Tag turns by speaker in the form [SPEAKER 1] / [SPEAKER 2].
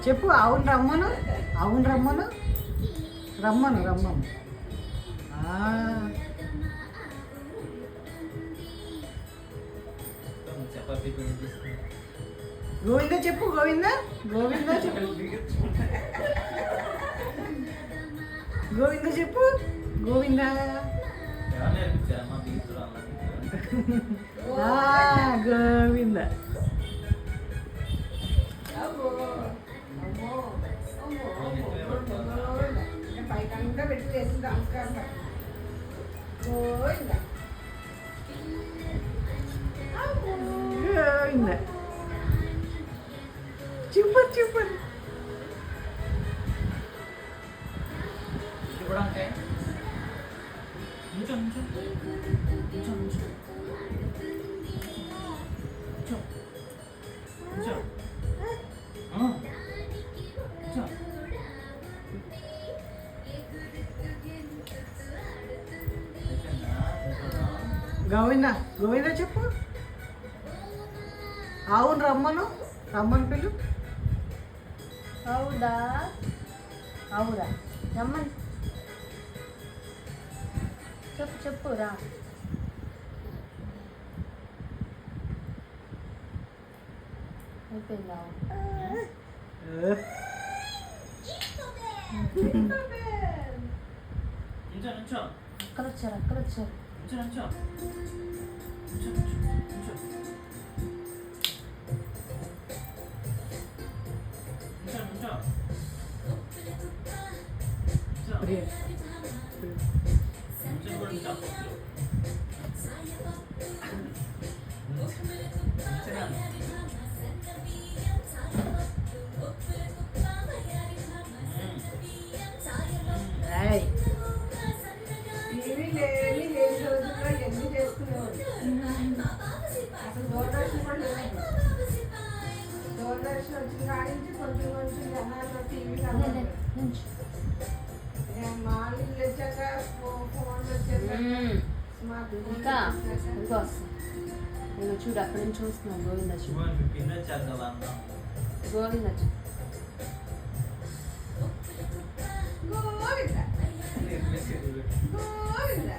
[SPEAKER 1] చెప్పు అవును రమ్మను, అవును రమ్మను, రమ్మను రమ్మను. గోవింద చెప్పు, గోవింద గోవింద చెప్పు, గోవింద చెప్పు, గోవింద గోవింద. పైకంగా పెట్టి వేసి నమస్కారం గోవింద గోవింద. చూపర్ చూపర్ గోవింద గోవింద చెప్పు, అవును రమ్మను, రమ్మను పిలు.
[SPEAKER 2] అవుదా అవురా రమ్మని చెప్పు చెప్పురా. అయిపోయిందా? అక్కడ వచ్చారు, అక్కడ వచ్చారు.
[SPEAKER 1] దూరదర్శన్ వచ్చిన కాడి నుంచి కొంచెం కొంచెం జనాలు టీవీ మాలు వచ్చాక ఫోన్ వచ్చాక
[SPEAKER 2] ఇంకా ఇంకో నేను చూడు అక్కడి నుంచి చూస్తున్నాను. గోవింద గోవింద
[SPEAKER 1] గోవింద గోవింద